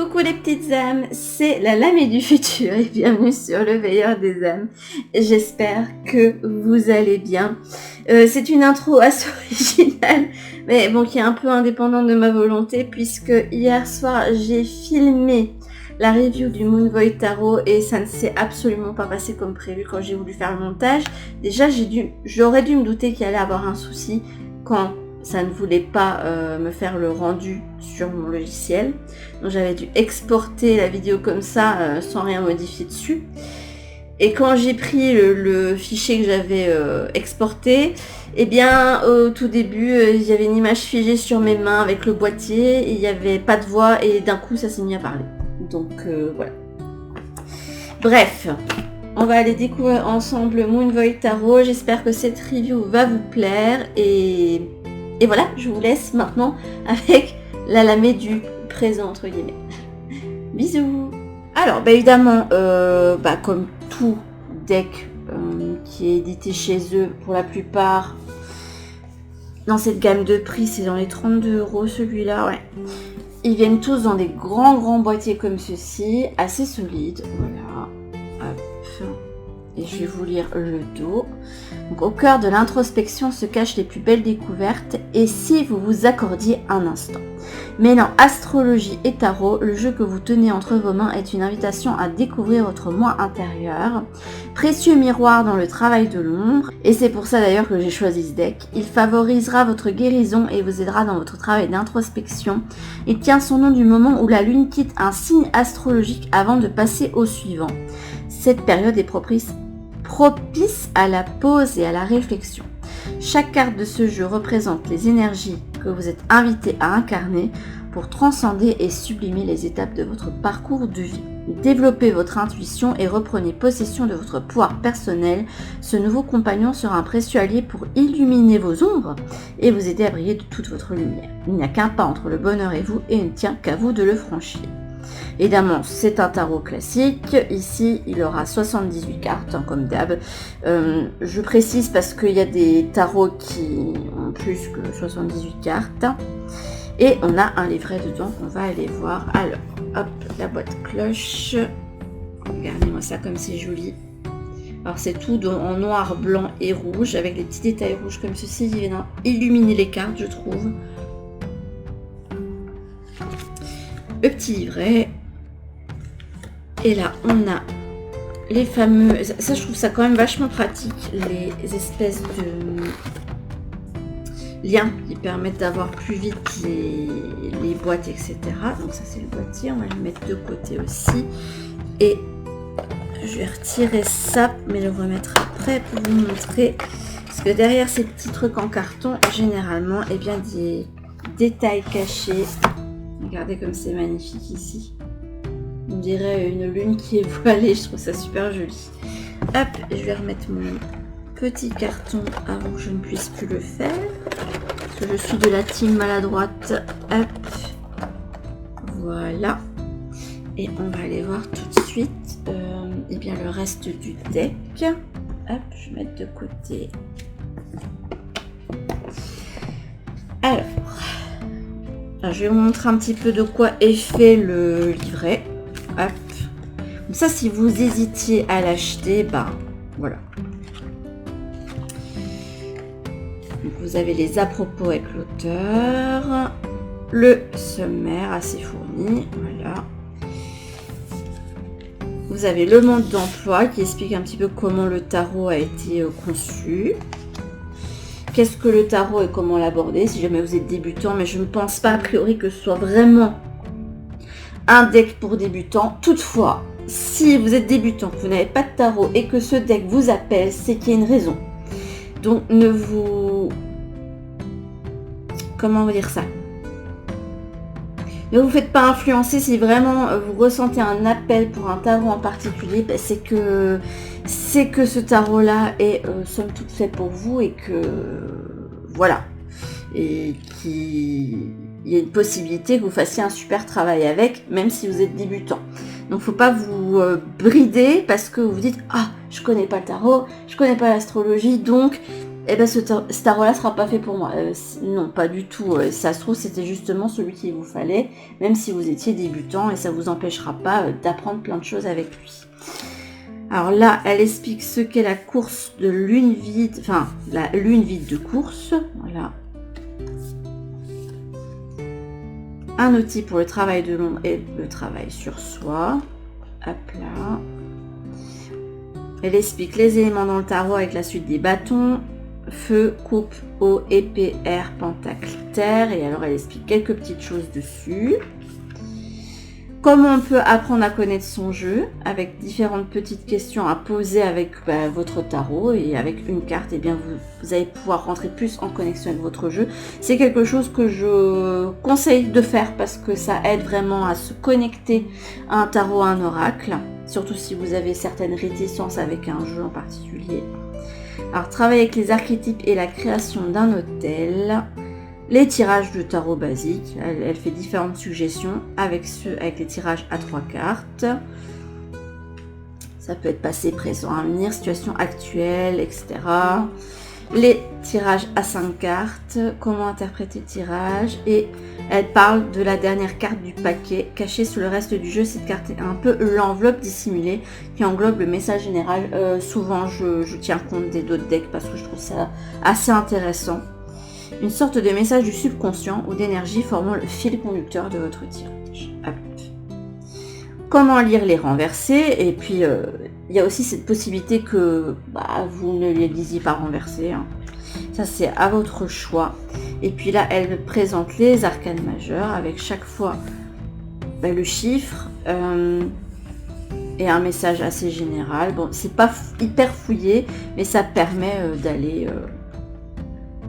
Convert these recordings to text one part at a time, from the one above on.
Coucou les petites âmes, c'est la Lamé du futur et bienvenue sur le veilleur des âmes. J'espère que vous allez bien. C'est une intro assez originale, mais bon, qui est un peu indépendante de ma volonté puisque hier soir j'ai filmé la review du Moon Void Tarot et ça ne s'est absolument pas passé comme prévu quand j'ai voulu faire le montage. Déjà, j'aurais dû me douter qu'il allait avoir un souci quand ça ne voulait pas me faire le rendu sur mon logiciel. Donc j'avais dû exporter la vidéo comme ça sans rien modifier dessus. Et quand j'ai pris le fichier que j'avais exporté, eh bien au tout début il y avait une image figée sur mes mains avec le boîtier et il n'y avait pas de voix et d'un coup ça s'est mis à parler. Donc voilà. Bref, on va aller découvrir ensemble Moon Void Tarot. J'espère que cette review va vous plaire et voilà, je vous laisse maintenant avec la Lamé du présent entre guillemets. Bisous. Alors, évidemment, comme tout deck qui est édité chez eux, pour la plupart, dans cette gamme de prix, c'est dans les 32 € celui-là, ouais. Ils viennent tous dans des grands boîtiers comme ceci, assez solides, voilà. Hop. Et je vais vous lire le dos. Donc, au cœur de l'introspection se cachent les plus belles découvertes. Et si vous vous accordiez un instant. Mêlant astrologie et tarot, le jeu que vous tenez entre vos mains est une invitation à découvrir votre moi intérieur. Précieux miroir dans le travail de l'ombre. Et c'est pour ça d'ailleurs que j'ai choisi ce deck. Il favorisera votre guérison et vous aidera dans votre travail d'introspection. Il tient son nom du moment où la lune quitte un signe astrologique avant de passer au suivant. Cette période est propice à la pause et à la réflexion. Chaque carte de ce jeu représente les énergies que vous êtes invité à incarner pour transcender et sublimer les étapes de votre parcours de vie. Développez votre intuition et reprenez possession de votre pouvoir personnel. Ce nouveau compagnon sera un précieux allié pour illuminer vos ombres et vous aider à briller de toute votre lumière. Il n'y a qu'un pas entre le bonheur et vous et il ne tient qu'à vous de le franchir. Évidemment, c'est un tarot classique. Ici, il aura 78 cartes, comme d'hab. Je précise parce qu'il y a des tarots qui ont plus que 78 cartes. Et on a un livret dedans qu'on va aller voir. Alors, hop, la boîte cloche. Regardez-moi ça comme c'est joli. Alors, c'est tout en noir, blanc et rouge, avec des petits détails rouges comme ceci. Ils viennent illuminer les cartes, je trouve. Le petit livret. Et là, on a les fameux... Ça, je trouve ça quand même vachement pratique. Les espèces de liens qui permettent d'avoir plus vite les boîtes, etc. Donc ça, c'est le boîtier. On va le mettre de côté aussi. Et je vais retirer ça, mais le remettre après pour vous montrer. Parce que derrière ces petits trucs en carton, généralement, eh bien, des détails cachés. Regardez comme c'est magnifique ici. On dirait une lune qui est voilée, je trouve ça super joli. Hop, je vais remettre mon petit carton avant que je ne puisse plus le faire. Parce que je suis de la team maladroite. Hop, voilà. Et on va aller voir tout de suite eh bien, le reste du deck. Hop, je vais mettre de côté. Alors, je vais vous montrer un petit peu de quoi est fait le livret. Hop. Donc ça, si vous hésitiez à l'acheter, voilà. Donc vous avez les à propos avec l'auteur, le sommaire assez fourni, voilà. Vous avez le mode d'emploi qui explique un petit peu comment le tarot a été conçu. Qu'est-ce que le tarot et comment l'aborder si jamais vous êtes débutant, mais je ne pense pas a priori que ce soit vraiment un deck pour débutants. Toutefois, si vous êtes débutant, que vous n'avez pas de tarot et que ce deck vous appelle, c'est qu'il y a une raison. Donc ne vous... Comment dire ça ? Ne vous faites pas influencer si vraiment vous ressentez un appel pour un tarot en particulier, c'est que ce tarot-là est somme toute fait pour vous et que voilà. Et qu'il y a une possibilité que vous fassiez un super travail avec, même si vous êtes débutant. Donc faut pas vous brider parce que vous vous dites « Ah, je connais pas le tarot, je connais pas l'astrologie, donc Eh ben, ce tarot-là sera pas fait pour moi. Non, pas du tout. Ça se trouve, c'était justement celui qu'il vous fallait, même si vous étiez débutant, et ça vous empêchera pas d'apprendre plein de choses avec lui. Alors là, elle explique ce qu'est la course de lune vide, enfin, la lune vide de course. Voilà. Un outil pour le travail de l'ombre et le travail sur soi. Hop là. Elle explique les éléments dans le tarot avec la suite des bâtons. Feu, coupe, eau, épée, air, pentacle, terre. Et alors elle explique quelques petites choses dessus. Comment on peut apprendre à connaître son jeu avec différentes petites questions à poser avec votre tarot, et avec une carte, et bien vous allez pouvoir rentrer plus en connexion avec votre jeu. C'est quelque chose que je conseille de faire parce que ça aide vraiment à se connecter à un tarot, à un oracle, surtout si vous avez certaines réticences avec un jeu en particulier. Alors, travailler avec les archétypes et la création d'un hôtel. Les tirages de tarot basiques. Elle fait différentes suggestions avec les tirages à 3 cartes. Ça peut être passé, présent, avenir, situation actuelle, etc. Les tirages à 5 cartes. Comment interpréter le tirage. Et elle parle de la dernière carte du paquet cachée sous le reste du jeu. Cette carte est un peu l'enveloppe dissimulée qui englobe le message général. Souvent, je tiens compte des d'autres decks parce que je trouve ça assez intéressant. Une sorte de message du subconscient ou d'énergie formant le fil conducteur de votre tirage. Comment lire les renversés. Et puis, il y a aussi cette possibilité que vous ne les lisiez pas renversés. Hein. Ça, c'est à votre choix. Et puis là, elle présente les arcanes majeures avec chaque fois le chiffre et un message assez général. Bon, c'est pas hyper fouillé, mais ça permet d'aller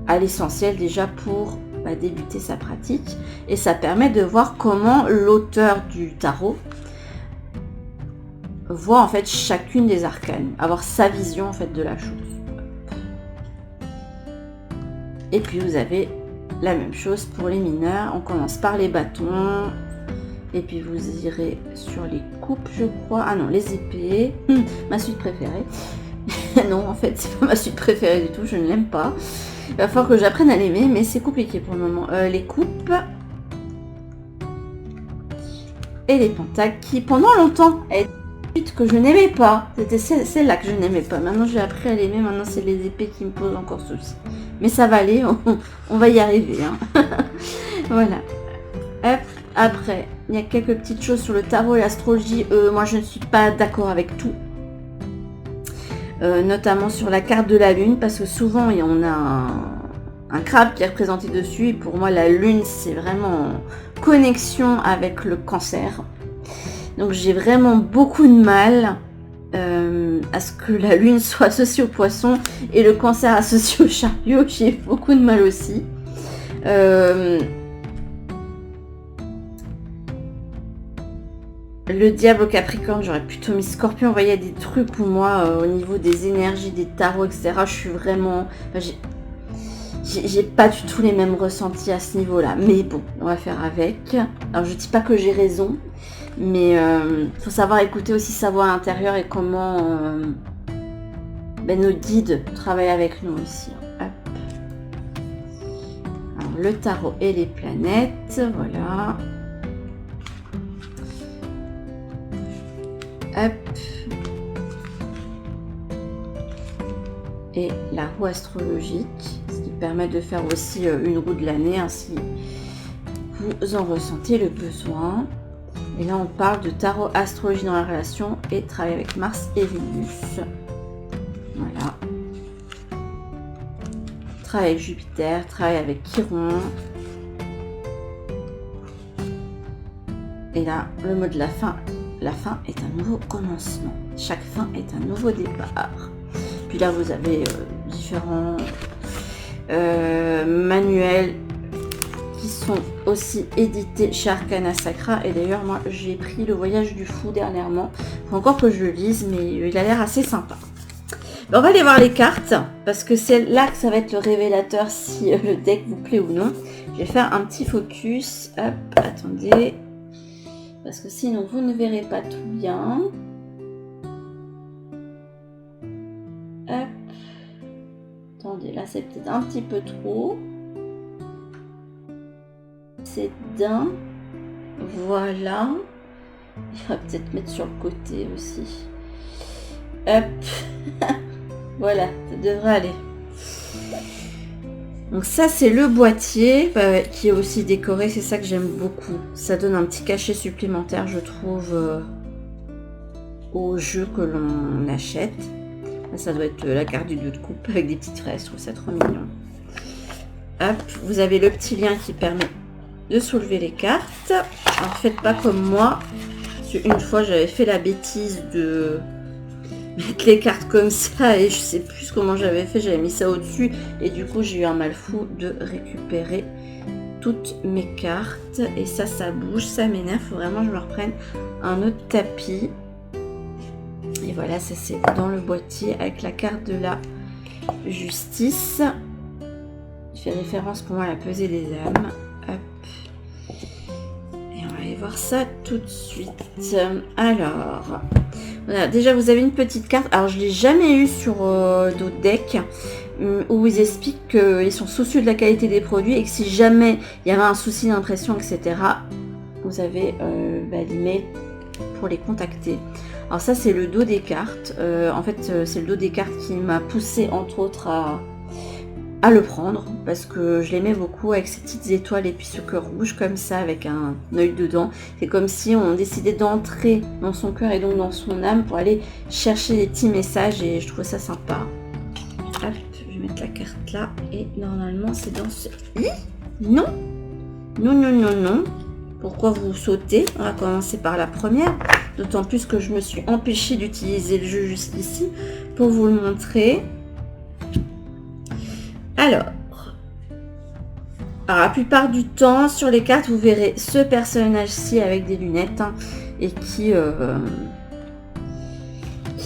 à l'essentiel déjà pour débuter sa pratique. Et ça permet de voir comment l'auteur du tarot voit en fait chacune des arcanes, avoir sa vision en fait de la chose. Et puis vous avez la même chose pour les mineurs. On commence par les bâtons. Et puis vous irez sur les coupes, je crois. Ah non, les épées. Ma suite préférée. Non, en fait, c'est pas ma suite préférée du tout. Je ne l'aime pas. Il va falloir que j'apprenne à l'aimer, mais c'est compliqué pour le moment. Les coupes. Et les pentacles qui, pendant longtemps, est une suite que je n'aimais pas. C'était celle-là que je n'aimais pas. Maintenant, j'ai appris à l'aimer. Maintenant, c'est les épées qui me posent encore souci. Mais ça va aller. On va y arriver. Hein. Voilà. Hop. Après, il y a quelques petites choses sur le tarot et l'astrologie. Moi, je ne suis pas d'accord avec tout. Notamment sur la carte de la lune, parce que souvent, on a un crabe qui est représenté dessus. Et pour moi, la lune, c'est vraiment en connexion avec le cancer. Donc, j'ai vraiment beaucoup de mal à ce que la lune soit associée au poisson et le cancer associé au chariot. J'ai beaucoup de mal aussi. Le diable au Capricorne, j'aurais plutôt mis Scorpion. Vous voyez, il y a des trucs où moi, au niveau des énergies, des tarots, etc., je suis vraiment... j'ai pas du tout les mêmes ressentis à ce niveau-là. Mais bon, on va faire avec. Alors, je dis pas que j'ai raison, mais faut savoir écouter aussi sa voix intérieure et comment nos guides travaillent avec nous aussi. Hop. Alors, le tarot et les planètes, voilà. Hop. Et la roue astrologique, ce qui permet de faire aussi une roue de l'année, ainsi vous en ressentez le besoin. Et là, on parle de tarot astrologie dans la relation et travail avec Mars et Vénus. Voilà. Travail avec Jupiter, travail avec Chiron. Et là, le mot de la fin. La fin est un nouveau commencement. Chaque fin est un nouveau départ. Puis là, vous avez différents manuels qui sont aussi édités chez Arcana Sacra. Et d'ailleurs, moi, j'ai pris Le Voyage du Fou dernièrement. Il faut encore que je le lise, mais il a l'air assez sympa. On va aller voir les cartes, parce que c'est là que ça va être le révélateur si le deck vous plaît ou non. Je vais faire un petit focus. Hop, attendez. Parce que sinon, vous ne verrez pas tout bien. Hop. attendez, là c'est peut-être un petit peu trop. C'est d'un. Voilà. Il va peut-être mettre sur le côté aussi. Hop. Voilà, ça devrait aller. Donc ça c'est le boîtier qui est aussi décoré, c'est ça que j'aime beaucoup. Ça donne un petit cachet supplémentaire je trouve au jeu que l'on achète. Là, ça doit être la carte du 2 de coupe avec des petites fraises, je trouve ça trop mignon. Hop, vous avez le petit lien qui permet de soulever les cartes. Alors faites pas comme moi. Une fois j'avais fait la bêtise de mettre les cartes comme ça et je sais plus comment j'avais fait, j'avais mis ça au-dessus et du coup j'ai eu un mal fou de récupérer toutes mes cartes et ça bouge, ça m'énerve, faut vraiment que je me reprenne un autre tapis. Et voilà, ça c'est dans le boîtier avec la carte de la justice. Il fait référence pour moi à la pesée des âmes. Hop. Et on va aller voir ça tout de suite. Alors, voilà, déjà vous avez une petite carte. Alors je l'ai jamais eu sur d'autres decks où ils expliquent qu'ils sont soucieux de la qualité des produits et que si jamais il y avait un souci d'impression, etc., vous avez l'email pour les contacter. Alors ça c'est le dos des cartes. En fait c'est le dos des cartes qui m'a poussé entre autres à le prendre parce que je l'aimais beaucoup avec ces petites étoiles et puis ce cœur rouge comme ça avec un œil dedans. C'est comme si on décidait d'entrer dans son cœur et donc dans son âme pour aller chercher des petits messages et je trouve ça sympa. Hop, je vais mettre la carte là et normalement c'est dans ce... Non, non, non, non, non. Pourquoi vous sautez? On va commencer par la première. D'autant plus que je me suis empêchée d'utiliser le jeu juste ici pour vous le montrer. Alors, la plupart du temps, sur les cartes, vous verrez ce personnage-ci avec des lunettes et qui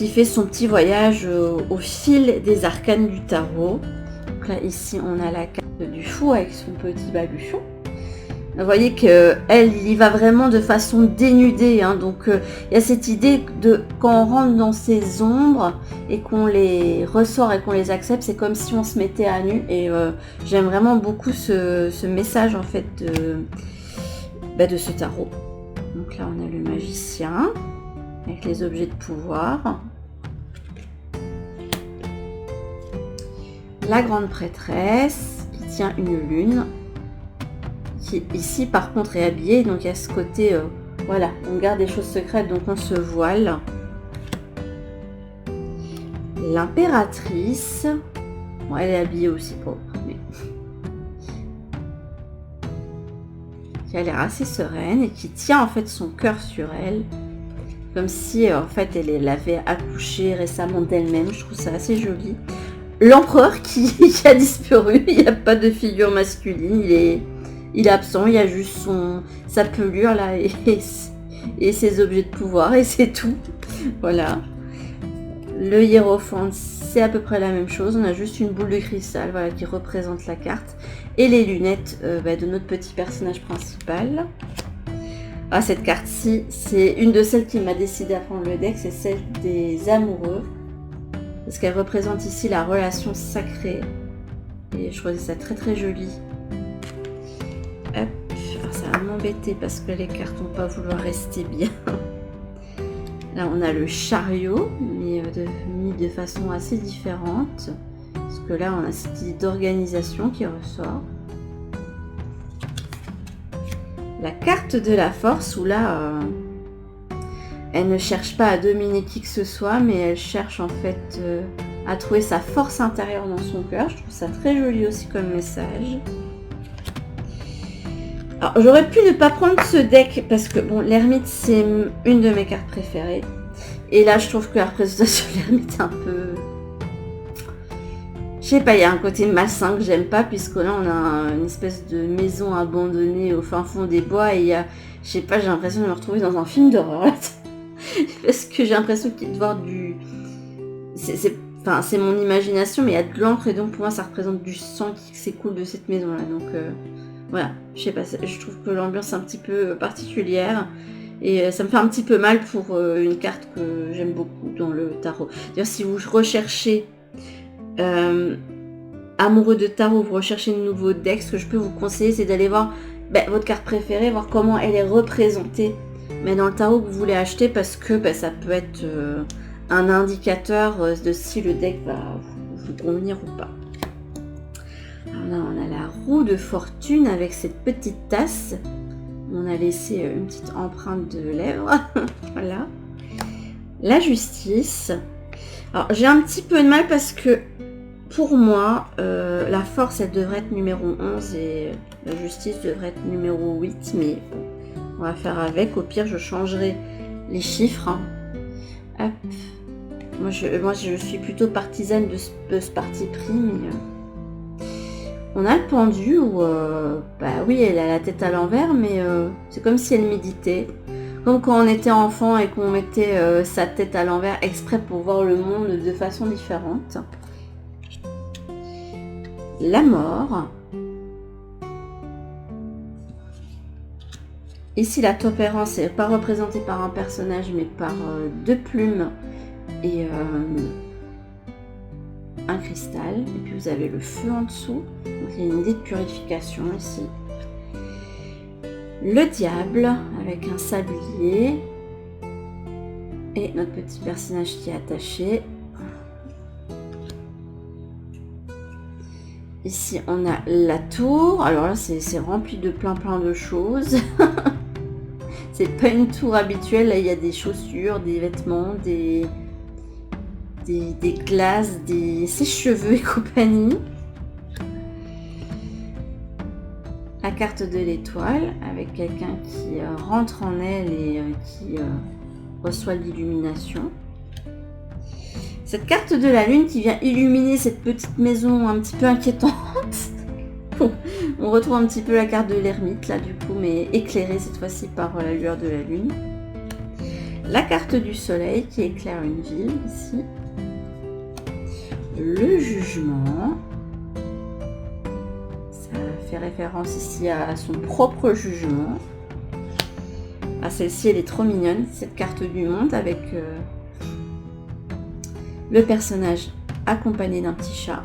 fait son petit voyage au fil des arcanes du tarot. Donc là, ici, on a la carte du fou avec son petit baluchon. Vous voyez qu'elle y va vraiment de façon dénudée. Donc, il y a cette idée de quand on rentre dans ces ombres et qu'on les ressort et qu'on les accepte, c'est comme si on se mettait à nu. Et j'aime vraiment beaucoup ce message en fait de ce tarot. Donc là, on a le magicien avec les objets de pouvoir. La grande prêtresse qui tient une lune. Qui ici par contre est habillée, donc il y a ce côté voilà, on garde des choses secrètes donc on se voile. L'impératrice, bon, elle est habillée aussi pauvre mais qui a l'air assez sereine et qui tient en fait son cœur sur elle comme si en fait elle avait accouché récemment d'elle-même. Je trouve ça assez joli. L'empereur qui a disparu, il n'y a pas de figure masculine, il est absent, il y a juste sa pelure là et ses objets de pouvoir et c'est tout. Voilà. Le hiérophante, c'est à peu près la même chose. On a juste une boule de cristal voilà, qui représente la carte. Et les lunettes de notre petit personnage principal. Ah, cette carte-ci, c'est une de celles qui m'a décidé à prendre le deck. C'est celle des amoureux. Parce qu'elle représente ici la relation sacrée. Et je trouvais ça très très joli. Hop, alors ça va m'embêter parce que les cartes vont pas vouloir rester bien. Là on a le chariot, mais mis de façon assez différente. Parce que là on a cette idée d'organisation qui ressort. La carte de la force où là elle ne cherche pas à dominer qui que ce soit, mais elle cherche en fait à trouver sa force intérieure dans son cœur. Je trouve ça très joli aussi comme message. Alors, j'aurais pu ne pas prendre ce deck parce que bon, l'ermite c'est une de mes cartes préférées. Et là, je trouve que la représentation de l'ermite est un peu... Je sais pas, il y a un côté malsain que j'aime pas puisque là, on a une espèce de maison abandonnée au fin fond des bois et il y a... Je sais pas, j'ai l'impression de me retrouver dans un film d'horreur. Parce que j'ai l'impression qu'il y a de voir du... c'est mon imagination, mais il y a de l'encre et donc pour moi, ça représente du sang qui s'écoule de cette maison-là. Donc... Voilà, je sais pas, je trouve que l'ambiance est un petit peu particulière et ça me fait un petit peu mal pour une carte que j'aime beaucoup dans le tarot. D'ailleurs, si vous recherchez amoureux de tarot, vous recherchez de nouveaux decks, ce que je peux vous conseiller, c'est d'aller voir votre carte préférée, voir comment elle est représentée mais dans le tarot que vous voulez acheter, parce que ça peut être un indicateur de si le deck va vous convenir ou pas. Alors là, on a la roue de fortune avec cette petite tasse. On a laissé une petite empreinte de lèvres. Voilà. La justice. Alors, j'ai un petit peu de mal parce que pour moi, la force, elle devrait être numéro 11 et la justice devrait être numéro 8. Mais bon, on va faire avec. Au pire, je changerai les chiffres. Hop. Moi, je suis plutôt partisane de ce parti pris. Mais, on a le pendu où, oui, elle a la tête à l'envers, mais c'est comme si elle méditait. Comme quand on était enfant et qu'on mettait sa tête à l'envers exprès pour voir le monde de façon différente. La mort. Ici, la tempérance n'est pas représentée par un personnage, mais par deux plumes et un cristal. Et puis vous avez le feu en dessous. Donc il y a une idée de purification ici. Le diable avec un sablier. Et notre petit personnage qui est attaché. Ici, on a la tour. Alors là, c'est rempli de plein de choses. C'est pas une tour habituelle. Là, il y a des chaussures, des vêtements, des glaces, des sèche-cheveux et compagnie. La carte de l'étoile avec quelqu'un qui rentre en elle et qui reçoit l'illumination. Cette carte de la lune qui vient illuminer cette petite maison un petit peu inquiétante. On retrouve un petit peu la carte de l'ermite là du coup, mais éclairée cette fois-ci par la lueur de la lune. La carte du soleil qui éclaire une ville ici. Le jugement. Ça fait référence ici à son propre jugement. Ah, celle-ci elle est trop mignonne, cette carte du monde avec le personnage accompagné d'un petit chat.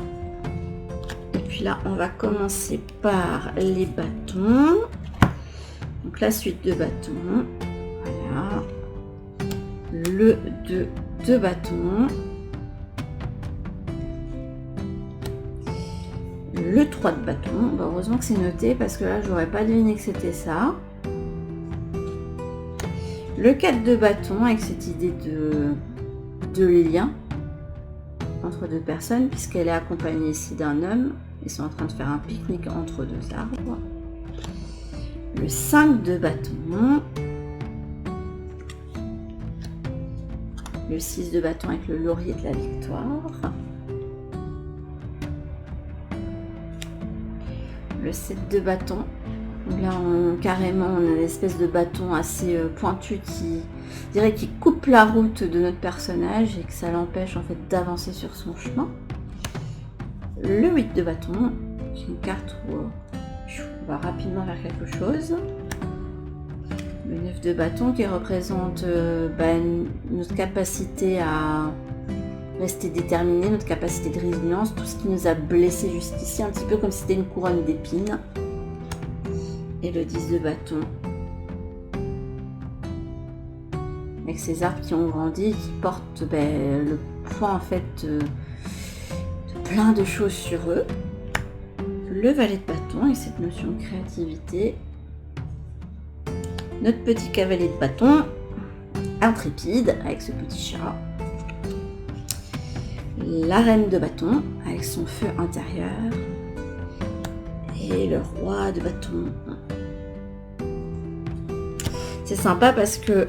Et puis là, on va commencer par les bâtons. Donc la suite de bâtons. Voilà. Le 2 bâtons. Le 3 de bâtons. Bah, heureusement que c'est noté parce que là, j'aurais pas deviné que c'était ça. Le 4 de bâtons avec cette idée de lien entre deux personnes, puisqu'elle est accompagnée ici d'un homme. Ils sont en train de faire un pique-nique entre deux arbres. Le 5 de bâton. Le 6 de bâton avec le laurier de la victoire. Le 7 de bâton. Là, carrément, on a une espèce de bâton assez pointu qui coupe la route de notre personnage et que ça l'empêche en fait d'avancer sur son chemin. Le 8 de bâton, c'est une carte où on va rapidement vers quelque chose. Le 9 de bâton qui représente notre capacité à rester déterminé, notre capacité de résilience, tout ce qui nous a blessés jusqu'ici, un petit peu comme si c'était une couronne d'épines. Et le 10 de bâton, avec ces arbres qui ont grandi, qui portent le poids en fait de plein de choses sur eux. Le valet de bâton et cette notion de créativité. Notre petit cavalier de bâton, intrépide avec ce petit chat. La reine de bâton avec son feu intérieur. Et le roi de bâton. C'est sympa parce que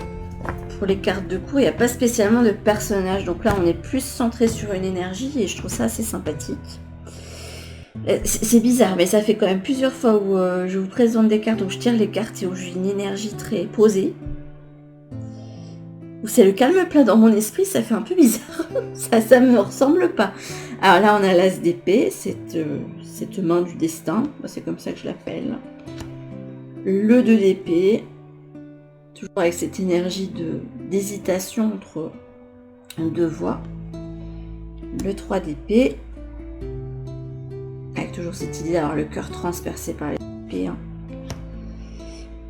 pour les cartes de coup, il n'y a pas spécialement de personnage. Donc là, on est plus centré sur une énergie et je trouve ça assez sympathique. C'est bizarre, mais ça fait quand même plusieurs fois où je vous présente des cartes, où je tire les cartes et où j'ai une énergie très posée. Où c'est le calme plat dans mon esprit, ça fait un peu bizarre. ça me ressemble pas. Alors là, on a l'as d'épée, cette main du destin. C'est comme ça que je l'appelle. Le 2 d'épée. Toujours avec cette énergie d'hésitation entre deux voies. Le 3 d'épée. toujours cette idée d'avoir le cœur transpercé par les épées. Hein.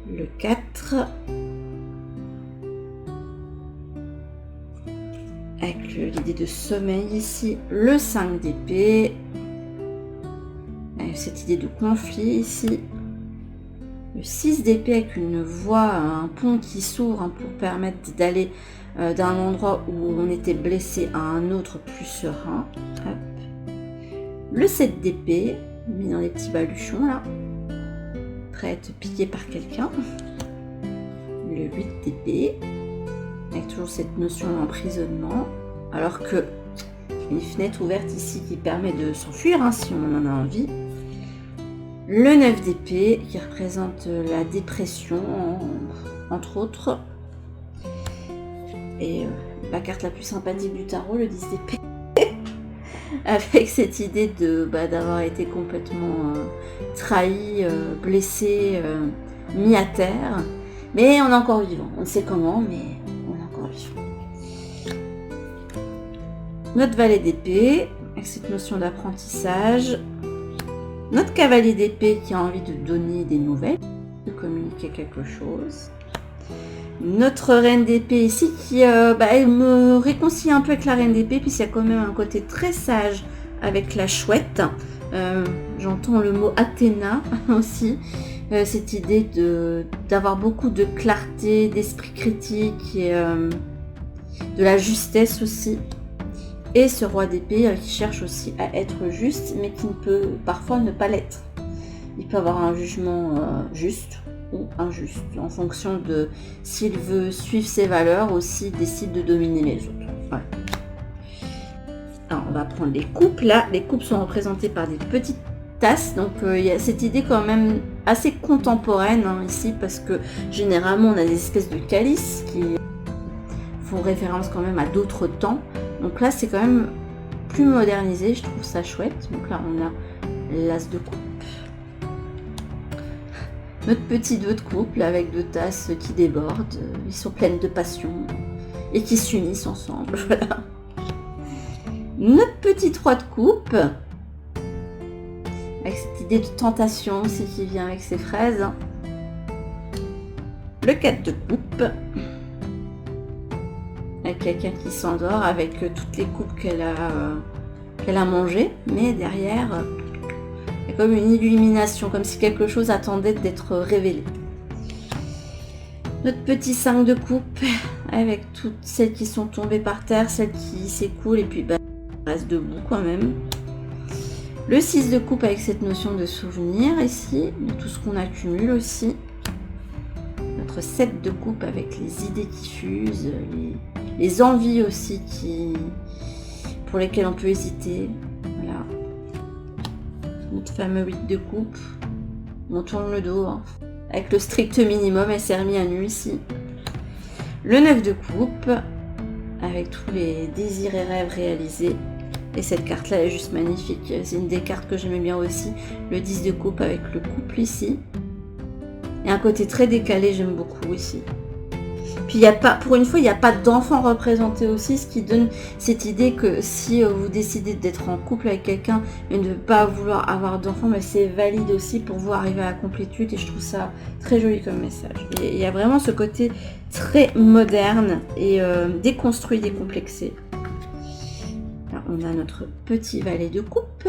Le 4. Avec l'idée de sommeil ici. Le 5 d'épée. Avec cette idée de conflit ici. Le 6 d'épée avec une voie, un pont qui s'ouvre hein, pour permettre d'aller d'un endroit où on était blessé à un autre plus serein. Hop. Le 7 d'épée, mis dans les petits baluchons là, prêt à être piqué par quelqu'un. Le 8 d'épée, avec toujours cette notion d'emprisonnement, alors que une fenêtre ouverte ici qui permet de s'enfuir hein, si on en a envie. Le 9 d'épée qui représente la dépression entre autres. Et la carte la plus sympathique du tarot, le 10 d'épée. Avec cette idée d'avoir été complètement trahi, blessé, mis à terre. Mais on est encore vivant. On ne sait comment, mais on est encore vivant. Notre valet d'épée, avec cette notion d'apprentissage. Notre cavalier d'épée qui a envie de donner des nouvelles, de communiquer quelque chose. Notre reine d'épée ici qui elle me réconcilie un peu avec la reine d'épée, puis il y a quand même un côté très sage avec la chouette. J'entends le mot Athéna aussi. Cette idée d'avoir beaucoup de clarté, d'esprit critique et de la justesse aussi. Et ce roi d'épée qui cherche aussi à être juste, mais qui ne peut parfois ne pas l'être. Il peut avoir un jugement juste ou injuste, en fonction de s'il veut suivre ses valeurs ou s'il décide de dominer les autres. Voilà. Alors, on va prendre les coupes. Là, les coupes sont représentées par des petites tasses, donc il y a cette idée quand même assez contemporaine hein, ici, parce que généralement on a des espèces de calices qui font référence quand même à d'autres temps. Donc là, c'est quand même plus modernisé, je trouve ça chouette. Donc là, on a l'as de coupe. Notre petit 2 de coupe, là, avec 2 tasses qui débordent. Ils sont pleines de passion et qui s'unissent ensemble. Voilà. Notre petit 3 de coupe, avec cette idée de tentation aussi qui vient avec ses fraises. Le 4 de coupe. Avec quelqu'un qui s'endort avec toutes les coupes qu'elle a mangées, mais derrière, il y a comme une illumination, comme si quelque chose attendait d'être révélé. Notre petit 5 de coupe, avec toutes celles qui sont tombées par terre, celles qui s'écoulent, et puis reste debout quand même. Le 6 de coupe avec cette notion de souvenir ici, de tout ce qu'on accumule aussi. Notre 7 de coupe avec les idées qui fusent, les envies aussi pour lesquelles on peut hésiter. Voilà. Notre fameux 8 de coupe. On tourne le dos. Hein. Avec le strict minimum, elle s'est remise à nu ici. Le 9 de coupe. Avec tous les désirs et rêves réalisés. Et cette carte-là est juste magnifique. C'est une des cartes que j'aimais bien aussi. Le 10 de coupe avec le couple ici. Et un côté très décalé, j'aime beaucoup ici. Puis pour une fois, il n'y a pas d'enfant représenté aussi, ce qui donne cette idée que si vous décidez d'être en couple avec quelqu'un et de ne pas vouloir avoir d'enfant, mais c'est valide aussi pour vous arriver à la complétude, et je trouve ça très joli comme message. Et il y a vraiment ce côté très moderne et déconstruit, décomplexé. Là, on a notre petit valet de coupe.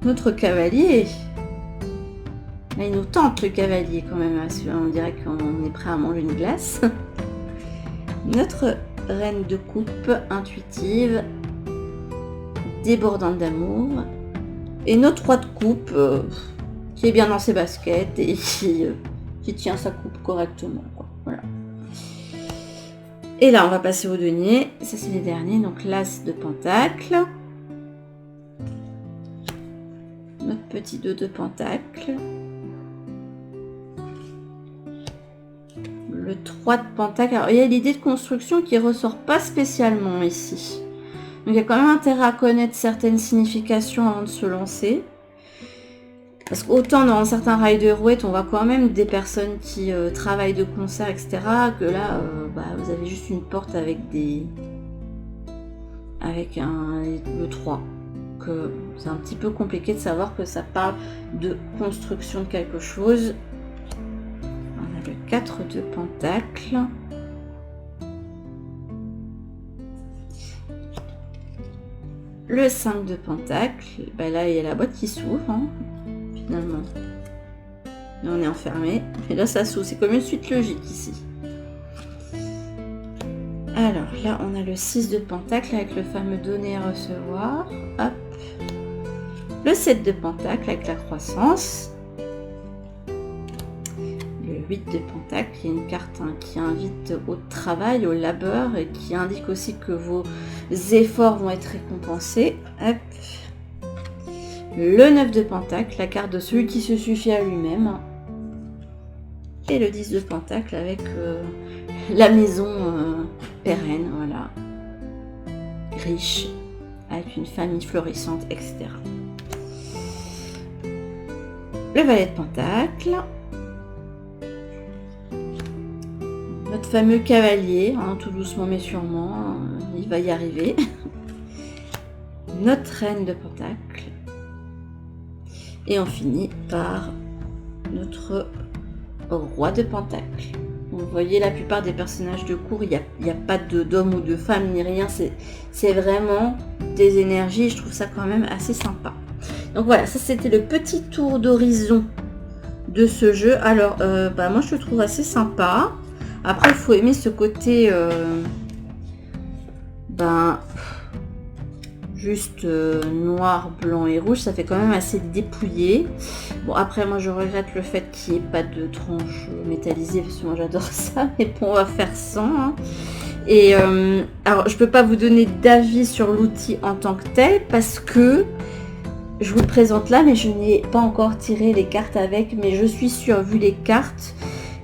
Notre cavalier. Là, il nous tente le cavalier quand même, on dirait qu'on est prêt à manger une glace. Notre reine de coupe intuitive, débordante d'amour. Et notre roi de coupe qui est bien dans ses baskets et qui tient sa coupe correctement. Quoi. Voilà. Et là, on va passer au denier. Ça, c'est les derniers. Donc, l'as de pentacle. Notre petit 2 de pentacle. Le 3 de pentacle. Alors, il y a l'idée de construction qui ressort pas spécialement ici. Donc, il y a quand même intérêt à connaître certaines significations avant de se lancer. Parce qu'autant dans certains Rider-Waite, on voit quand même des personnes qui travaillent de concert, etc. Que là, vous avez juste une porte avec avec le 3. Que c'est un petit peu compliqué de savoir que ça parle de construction de quelque chose. On a le 4 de Pentacle. Le 5 de Pentacle. Ben là, il y a la boîte qui s'ouvre, hein, finalement. Et on est enfermé. Et là, ça s'ouvre. C'est comme une suite logique ici. Alors là, on a le 6 de Pentacle avec le fameux donner et recevoir. Hop. Le 7 de Pentacle avec la croissance. Le 8 de Pentacle, qui est une carte qui invite au travail, au labeur et qui indique aussi que vos efforts vont être récompensés. Hop. Le 9 de Pentacle, la carte de celui qui se suffit à lui-même. Et le 10 de Pentacle avec la maison pérenne, voilà. Riche, avec une famille florissante, etc. Le valet de Pentacle. Notre fameux cavalier, hein, tout doucement mais sûrement, il va y arriver. Notre reine de Pentacle. Et on finit par notre roi de Pentacle. Vous voyez, la plupart des personnages de cour, il n'y a pas d'homme ou de femme ni rien. C'est vraiment des énergies. Je trouve ça quand même assez sympa. Donc voilà, ça c'était le petit tour d'horizon de ce jeu. Alors, moi je le trouve assez sympa. Après, il faut aimer ce côté juste noir, blanc et rouge. Ça fait quand même assez dépouillé. Bon, après, moi je regrette le fait qu'il n'y ait pas de tranche métallisée parce que moi j'adore ça. Mais bon, on va faire sans. Hein. Et alors, je peux pas vous donner d'avis sur l'outil en tant que tel parce que je vous le présente là, mais je n'ai pas encore tiré les cartes avec. Mais je suis sûre, vu les cartes,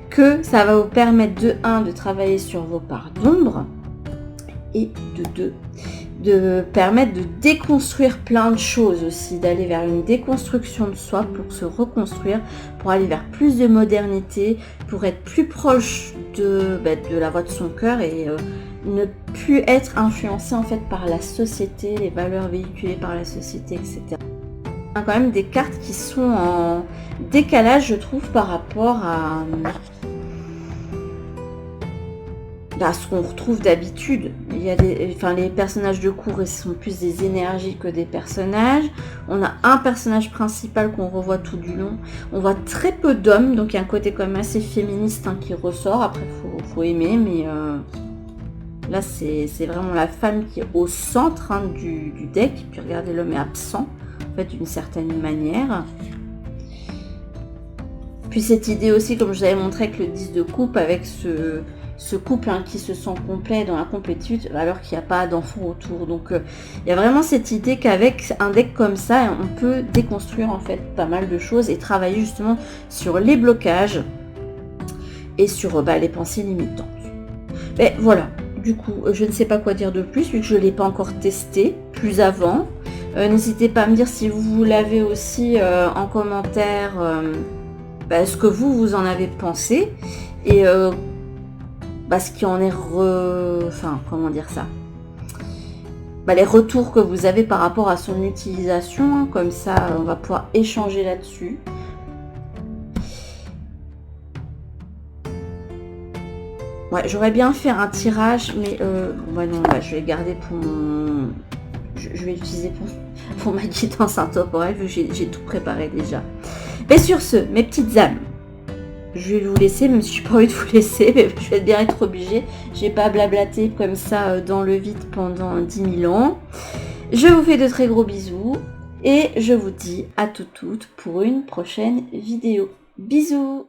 que ça va vous permettre de 1 de travailler sur vos parts d'ombre et de 2 de permettre de déconstruire plein de choses aussi, d'aller vers une déconstruction de soi pour se reconstruire, pour aller vers plus de modernité, pour être plus proche de la voix de son cœur et ne plus être influencé en fait par la société, les valeurs véhiculées par la société, etc. On a quand même des cartes qui sont en décalage, je trouve, par rapport à ce qu'on retrouve d'habitude. Il y a les personnages de cour sont plus des énergies que des personnages. On a un personnage principal qu'on revoit tout du long. On voit très peu d'hommes, donc il y a un côté quand même assez féministe qui ressort. Après, faut aimer, mais là c'est vraiment la femme qui est au centre du deck. Puis regardez, l'homme est absent, en fait, d'une certaine manière. Puis cette idée aussi, comme je vous avais montré avec le 10 de coupe, avec ce couple qui se sent complet dans la complétude alors qu'il n'y a pas d'enfant autour. Donc il y a vraiment cette idée qu'avec un deck comme ça, on peut déconstruire en fait pas mal de choses et travailler justement sur les blocages et sur les pensées limitantes. Mais voilà, du coup, je ne sais pas quoi dire de plus vu que je ne l'ai pas encore testé plus avant. N'hésitez pas à me dire si vous l'avez aussi en commentaire ce que vous en avez pensé et ce qui en est comment dire ça, les retours que vous avez par rapport à son utilisation, comme ça on va pouvoir échanger là-dessus. Ouais, j'aurais bien fait un tirage, mais je vais garder pour mon... Je vais l'utiliser pour ma guidance intemporelle, vu que j'ai tout préparé déjà. Mais sur ce, mes petites âmes, je vais vous laisser, même si je n'ai pas envie de vous laisser, mais je vais bien être obligée. Je n'ai pas blablaté comme ça dans le vide pendant 10 000 ans. Je vous fais de très gros bisous et je vous dis à toutes pour une prochaine vidéo. Bisous!